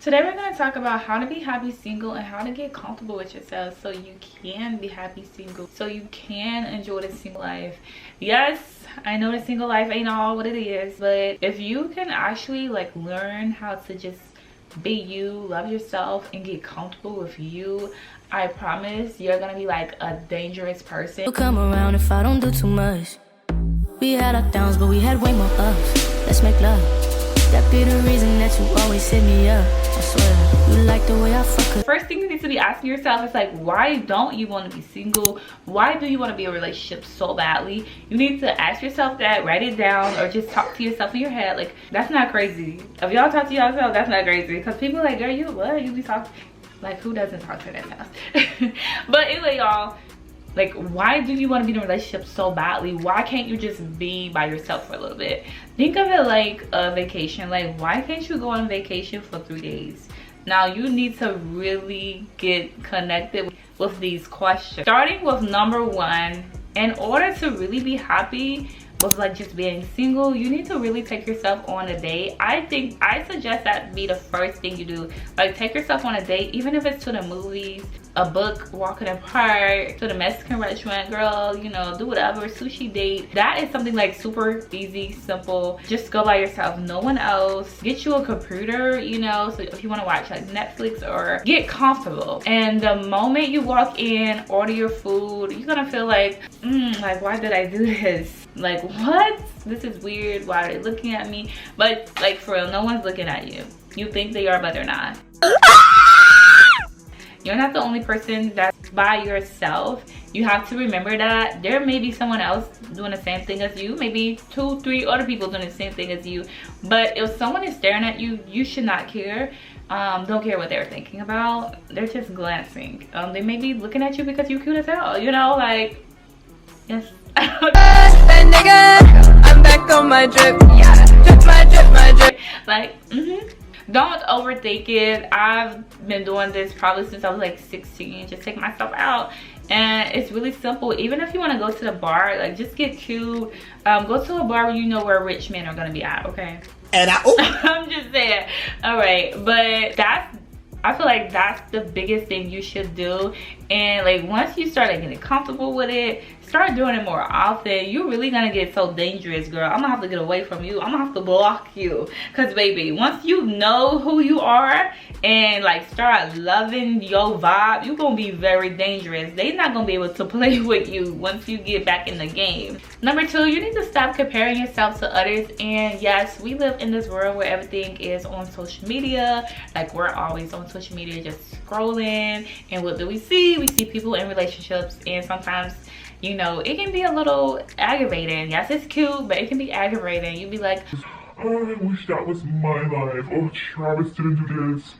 Today we're going to talk about how to be happy single and how to get comfortable with yourself so you can be happy single, so you can enjoy the single life. Yes, I know the single life ain't all what it is, but if you can actually like learn how to just be you, love yourself, and get comfortable with you, I promise you're gonna be like a dangerous person. You'll come around if I don't do too much. We had our downs, but we had way more ups. Let's make love. That be the reason that you always hit me up. I swear, you like the way I fuck it. First thing you need to be asking yourself is like, why don't you want to be single? Why do you want to be in a relationship so badly? You need to ask yourself that, write it down, or just talk to yourself in your head. Like, that's not crazy. If y'all talk to yourself, that's not crazy. Because people are like, girl, you what? You be talking. Like, who doesn't talk to themselves? But anyway, y'all, like, why do you want to be in a relationship so badly? Why can't you just be by yourself for a little bit? Think of it like a vacation. Like, why can't you go on vacation for 3 days? Now, you need to really get connected with these questions. Starting with number one, in order to really be happy with like just being single, you need to really take yourself on a date. I suggest that be the first thing you do. Like, take yourself on a date, even if it's to the movies, a book, walk in the park, to the Mexican restaurant, girl, you know, do whatever, sushi date. That is something like super easy, simple. Just go by yourself, no one else. Get you a computer, you know, so if you want to watch like Netflix, or get comfortable. And the moment you walk in, order your food, you're gonna feel like, like, why did I do this? Like, what? This is weird. Why are they looking at me? But like, for real, no one's looking at you. You think they are, but they're not. You're not the only person that's by yourself. You have to remember that there may be someone else doing the same thing as you. Maybe 2, 3 other people doing the same thing as you. But if someone is staring at you, you should not care. Don't care what they're thinking about. They're just glancing. They may be looking at you because you're cute as hell. You know, like, yes. I'm back on my drip. Yeah, drip, my drip. Like, don't overthink it. I've been doing this probably since I was like 16. Just take myself out, and it's really simple. Even if you want to go to the bar, like, just get cute. Go to a bar where you know where rich men are gonna be at. Okay. And I'm just saying. All right, but I feel like that's the biggest thing you should do. And like, once you start like getting comfortable with it, start doing it more often. You're really gonna get so dangerous, girl. I'm gonna have to get away from you. I'm gonna have to block you. Cause baby, once you know who you are and like start loving your vibe, you're gonna be very dangerous. They're not gonna be able to play with you once you get back in the game. Number 2, you need to stop comparing yourself to others. And yes, we live in this world where everything is on social media. Like, we're always on social media just scrolling, and what do we see? We see people in relationships, and sometimes, you know, it can be a little aggravating. Yes, it's cute, but it can be aggravating. You'd be like, oh, I wish that was my life. Oh, Travis didn't do this.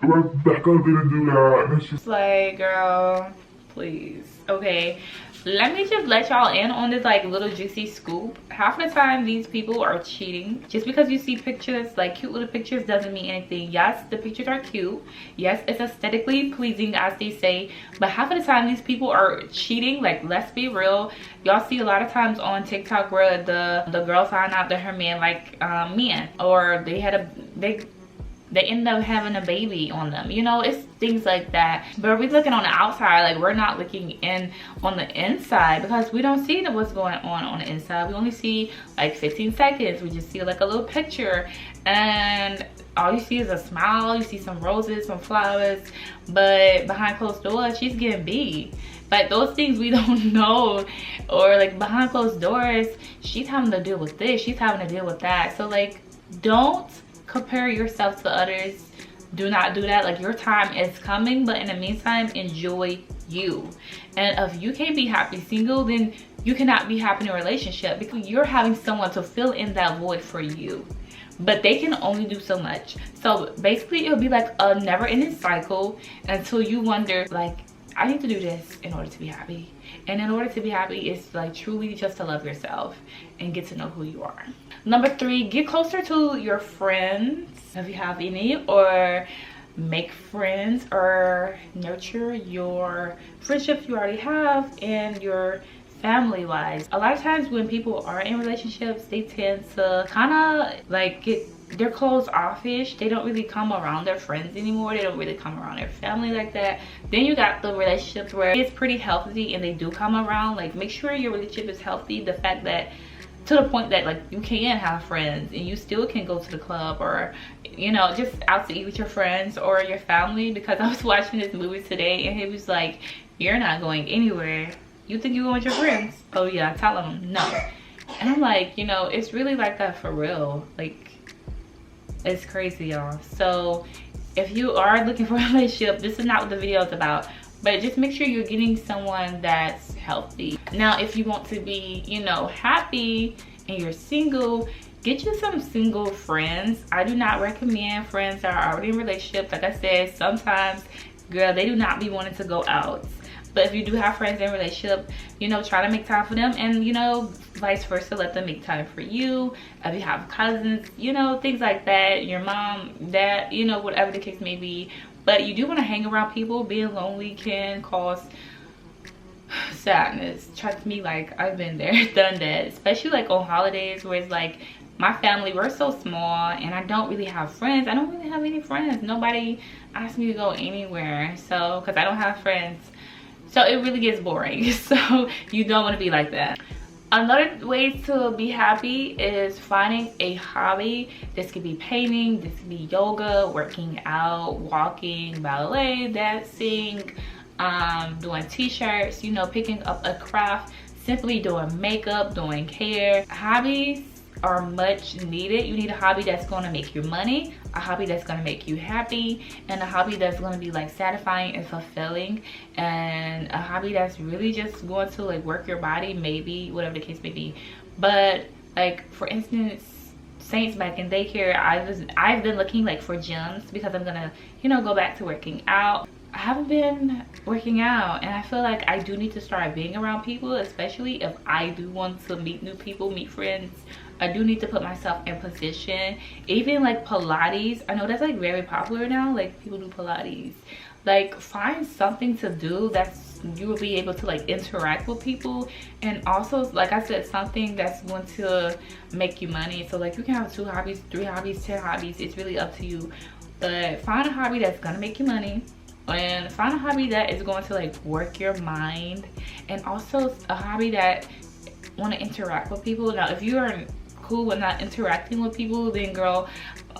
Rebecca didn't do that. And it's just like, girl, please. Okay, let me just let y'all in on this like little juicy scoop. Half the time these people are cheating. Just because you see pictures, like cute little pictures, doesn't mean anything. Yes, the pictures are cute. Yes, it's aesthetically pleasing, as they say, but half of the time these people are cheating. Like, let's be real. Y'all see a lot of times on TikTok where the girl found out that her man like men, or they end up having a baby on them. You know, it's things like that. But we're looking on the outside, like, we're not looking in on the inside, because we don't see what's going on the inside. We only see like 15 seconds. We just see like a little picture, and all you see is a smile. You see some roses, some flowers, but behind closed doors, she's getting beat. Like, those things we don't know. Or like, behind closed doors, she's having to deal with this, she's having to deal with that. So like, don't compare yourself to others. Do not do that. Like, your time is coming, but in the meantime, enjoy you. And if you can't be happy single, then you cannot be happy in a relationship, because you're having someone to fill in that void for you, but they can only do so much. So basically, it'll be like a never-ending cycle until you wonder, like, I need to do this in order to be happy. And in order to be happy, it's like truly just to love yourself and get to know who you are. Number 3, get closer to your friends, if you have any, or make friends, or nurture your friendships you already have and your family wise. A lot of times when people are in relationships, they tend to kind of like get they're closed offish. They don't really come around their friends anymore. They don't really come around their family like that. Then you got the relationships where it's pretty healthy and they do come around. Like, make sure your relationship is healthy. The fact that, to the point that like you can have friends and you still can go to the club, or you know, just out to eat with your friends or your family. Because I was watching this movie today and he was like, you're not going anywhere. You think you're going with your friends? Oh yeah, tell them no. And I'm like, you know, it's really like that for real. Like, it's crazy, y'all. So if you are looking for a relationship, this is not what the video is about, but just make sure you're getting someone that's healthy. Now, if you want to be, you know, happy and you're single, get you some single friends. I do not recommend friends that are already in relationships. Like I said, sometimes, girl, they do not be wanting to go out. But if you do have friends in a relationship, you know, try to make time for them, and you know, vice versa, let them make time for you. If you have cousins, you know, things like that, your mom, dad, you know, whatever the case may be. But you do want to hang around people. Being lonely can cause sadness. Trust me, like, I've been there, done that, especially like on holidays where it's like, my family, we're so small and I don't really have friends. I don't really have any friends. Nobody asks me to go anywhere, so because I don't have friends. So it really gets boring. So you don't want to be like that. Another way to be happy is finding a hobby. This could be painting, this could be yoga, working out, walking, ballet, dancing, doing t-shirts, you know, picking up a craft, simply doing makeup, doing hair. Hobbies are much needed. You need a hobby that's going to make you money, a hobby that's going to make you happy, and a hobby that's going to be like satisfying and fulfilling, and a hobby that's really just going to like work your body, maybe, whatever the case may be. But like, for instance, Saints back in daycare, I've been looking like for gyms because I'm gonna, you know, go back to working out. I haven't been working out, and I feel like I do need to start being around people, especially if I do want to meet new people, meet friends. I do need to put myself in position. Even like Pilates, I know that's like very popular now, like people do Pilates. Like, find something to do that's, you will be able to like interact with people, and also, like I said, something that's going to make you money. So like, you can have 2 hobbies, 3 hobbies, 10 hobbies, it's really up to you. But find a hobby that's gonna make you money, and find a hobby that is going to like work your mind, and also a hobby that want to interact with people. Now, if you are cool with not interacting with people, then girl,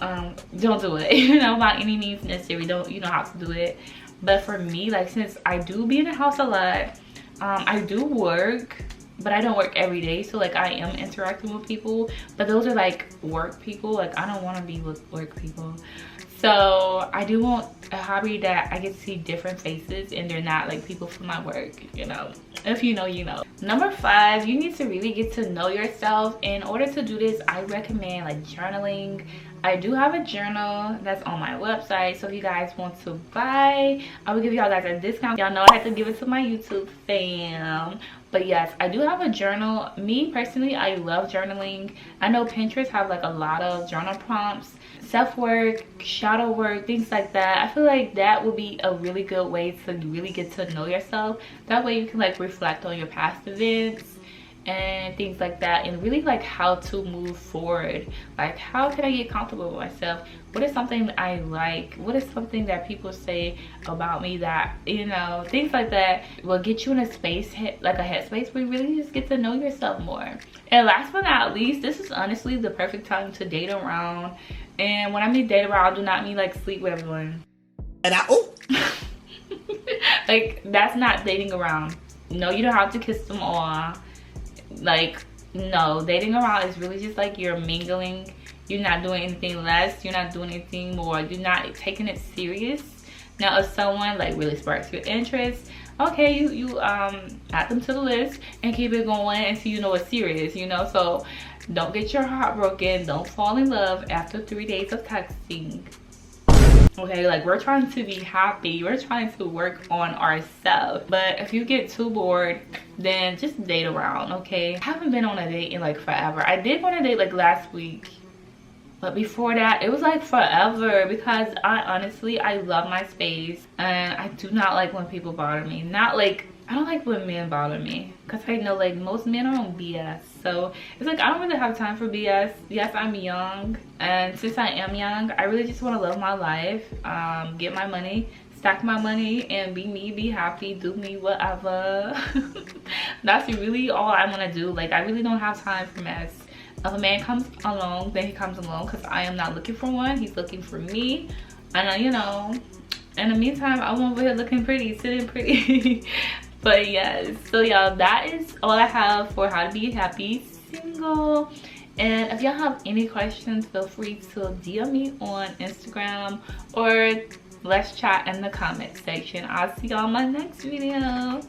don't do it. You know, by any means necessary. Don't, you know how to do it. But for me, like, since I do be in the house a lot, I do work, but I don't work every day, so like I am interacting with people, but those are like work people. Like, I don't want to be with work people. So I do want a hobby that I get to see different faces and they're not like people from my work, you know. If you know, you know. Number 5, you need to really get to know yourself. In order to do this, I recommend like journaling. I do have a journal that's on my website, so if you guys want to buy, I will give y'all guys a discount. Y'all know I have to give it to my YouTube fam. But yes, I do have a journal. Me personally, I love journaling. I know Pinterest have like a lot of journal prompts, self-work, shadow work, things like that. I feel like that would be a really good way to really get to know yourself. That way you can like reflect on your past events and things like that, and really like how to move forward. Like, how can I get comfortable with myself? What is something that I like? What is something that people say about me that, you know, things like that will get you in a space, like a headspace where you really just get to know yourself more. And last but not least, this is honestly the perfect time to date around. And when I mean date around, I do not mean like sleep with everyone. And like, that's not dating around. No, you don't have to kiss them all. Like, no, dating around is really just like you're mingling. You're not doing anything less, you're not doing anything more, you're not taking it serious. Now, if someone like really sparks your interest, okay, you add them to the list and keep it going until you know it's serious, you know. So don't get your heart broken, don't fall in love after 3 days of texting. Okay, like, we're trying to be happy, we're trying to work on ourselves. But if you get too bored, then just date around, okay? I haven't been on a date in like forever. I did go on a date like last week, but before that it was like forever, because I love my space, and I do not like when people bother me. Not like, I don't like when men bother me, because I know like most men are on BS. So it's like I don't really have time for BS. Yes, I'm young, and since I am young, I really just want to live my life, get my money, stack my money, and be me, be happy, do me, whatever. That's really all I want to do. Like, I really don't have time for mess. If a man comes along, then he comes along, because I am not looking for one. He's looking for me. And you know, in the meantime, I'm over here looking pretty, sitting pretty. But yes, so y'all, that is all I have for how to be happy single. And if y'all have any questions, feel free to DM me on Instagram, or let's chat in the comment section. I'll see y'all in my next video.